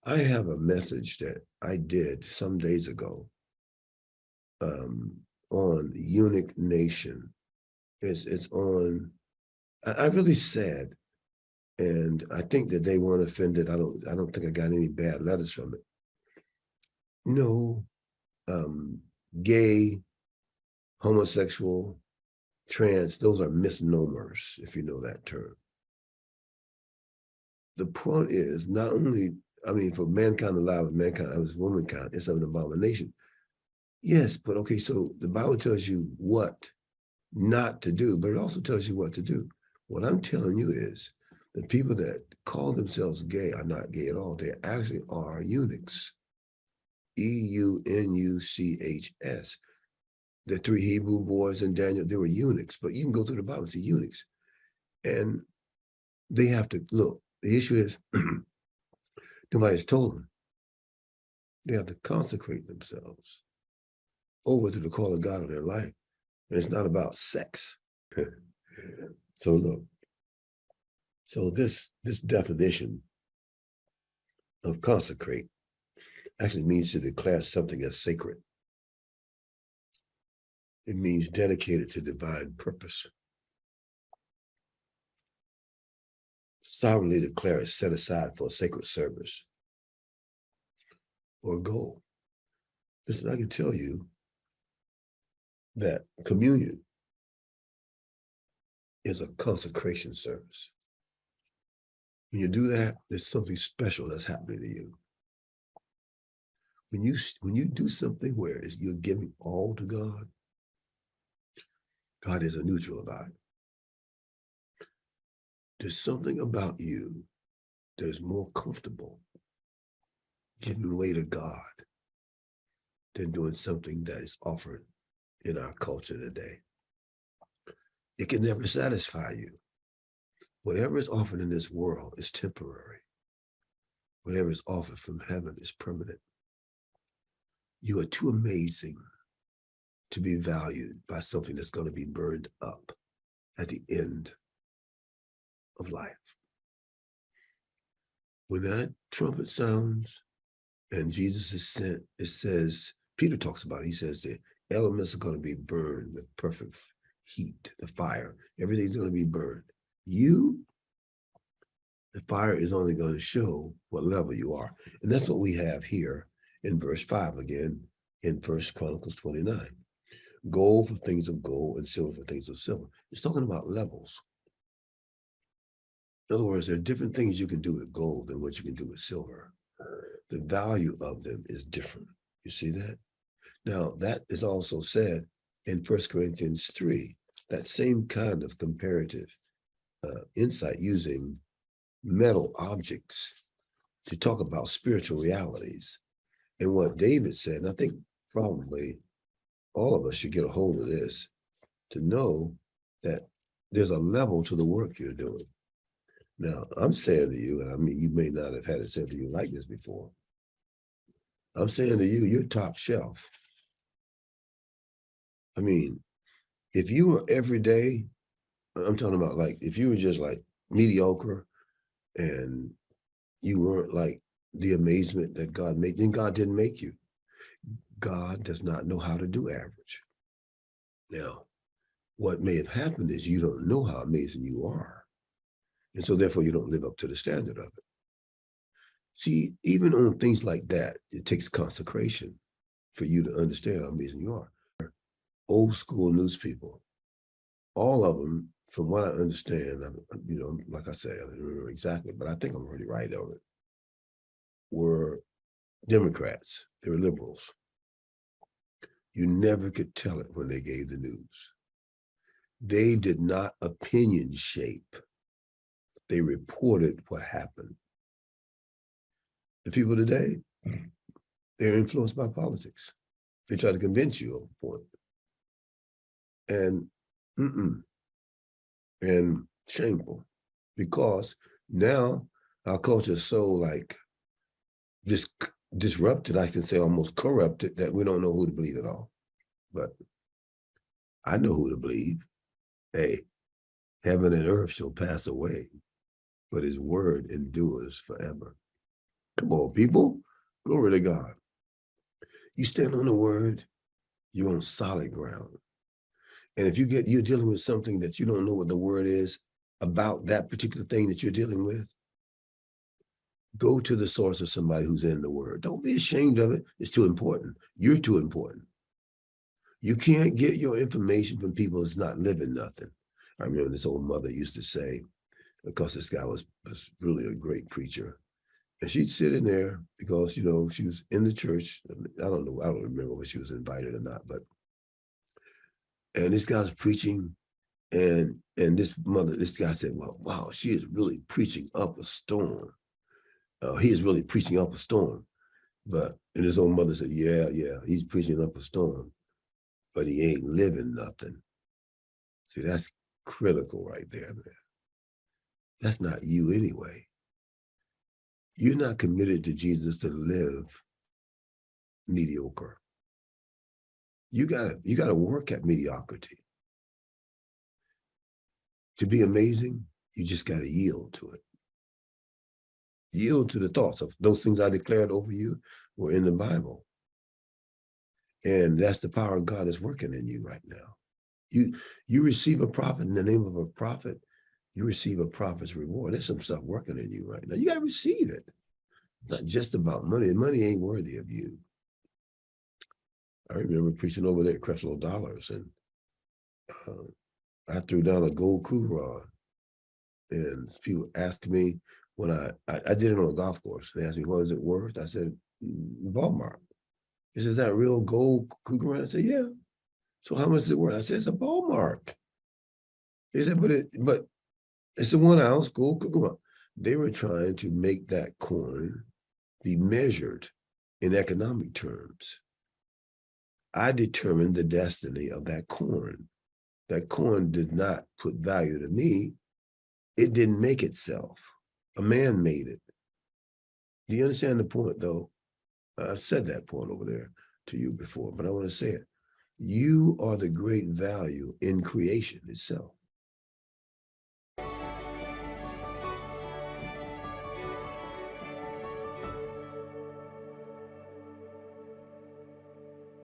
I have a message that I did some days ago on eunuch nation. It's on. I really sad, and I think that they weren't offended. I don't think I got any bad letters from it. No, um, gay, homosexual, trans, those are misnomers, if you know that term. The point is not only, I mean, for mankind alive with mankind as womankind, it's an abomination. Yes, but okay, so the Bible tells you what not to do, but it also tells you what to do. What I'm telling you is the people that call themselves gay are not gay at all. They actually are eunuchs. eunuchs. The three Hebrew boys and Daniel, they were eunuchs, but you can go through the Bible and see eunuchs. And they have to look. The issue is nobody's told them. They have to consecrate themselves over to the call of God of their life. And it's not about sex. So look, so this definition of consecrate actually means to declare something as sacred. It means dedicated to divine purpose. Solemnly declare it set aside for a sacred service or goal. Listen, I can tell you that communion is a consecration service. When you do that, there's something special that's happening to you. When you do something where you're giving all to God, God isn't neutral about it. There's something about you that is more comfortable giving way to God than doing something that is offered in our culture today. It can never satisfy you. Whatever is offered in this world is temporary. Whatever is offered from heaven is permanent. You are too amazing to be valued by something that's going to be burned up at the end of life. When that trumpet sounds and Jesus is sent, it says, Peter talks about it, he says the elements are going to be burned with perfect heat, the fire, everything's going to be burned. The fire is only going to show what level you are. And that's what we have here in verse 5 again in 1 Chronicles 29. Gold for things of gold and silver for things of silver. It's talking about levels. In other words, there are different things you can do with gold than what you can do with silver. The value of them is different. You see that? Now, that is also said in 1 Corinthians 3, that same kind of comparative insight using metal objects to talk about spiritual realities. And what David said, and I think probably all of us should get a hold of this, to know that there's a level to the work you're doing. Now, I'm saying to you, and I mean, you may not have had it said to you like this before. I'm saying to you, you're top shelf. I mean, if you were every day, I'm talking about like, if you were just like mediocre and you weren't like the amazement that God made, then God didn't make you. God does not know how to do average. Now, what may have happened is you don't know how amazing you are. And so therefore you don't live up to the standard of it. See, even on things like that, it takes consecration for you to understand how amazing you are. Old school news people, all of them, from what I understand, like I say, I don't remember exactly, but I think I'm really right on it, were Democrats. They were liberals. You never could tell it when they gave the news. They did not opinion shape. They reported what happened. The people today, they're influenced by politics. They try to convince you of a point. And shameful, because now our culture is so like disrupted, I can say almost corrupted, that we don't know who to believe at all. But I know who to believe. Hey, heaven and earth shall pass away, but his word endures forever. Come on, people. Glory to God. You stand on the word, you're on solid ground. And if you're dealing with something that you don't know what the word is about that particular thing that you're dealing with, go to the source of somebody who's in the word. Don't be ashamed of it. It's too important. You're too important. You can't get your information from people who's not living nothing. I remember this old mother used to say, because this guy was really a great preacher. And she'd sit in there because, she was in the church. I don't remember whether she was invited or not, and this guy was preaching, and this guy said, well, wow, she is really preaching up a storm. He is really preaching up a storm. And his own mother said, yeah, he's preaching up a storm, but he ain't living nothing. See, that's critical right there, man. That's not you anyway. You're not committed to Jesus to live mediocre. You gotta work at mediocrity. To be amazing, you just gotta yield to it. Yield to the thoughts of those things I declared over you were in the Bible. And that's the power of God that's working in you right now. You receive a prophet in the name of a prophet, you receive a prophet's reward. There's some stuff working in you right now. You got to receive it. Not just about money. Money ain't worthy of you. I remember preaching over there at Creflo Dollars, and I threw down a gold coup rod, and people asked me when I did it on a golf course. They asked me, what is it worth? I said, ball mark. He says, that real gold cougar rod? I said, yeah. So how much is it worth? I said, it's a ball mark. They said, but it's a 1 ounce gold cougar rod. They were trying to make that coin be measured in economic terms. I determined the destiny of that coin. That coin did not put value to me. It didn't make itself. A man made it. Do you understand the point, though? I've said that point over there to you before, but I want to say it. You are the great value in creation itself.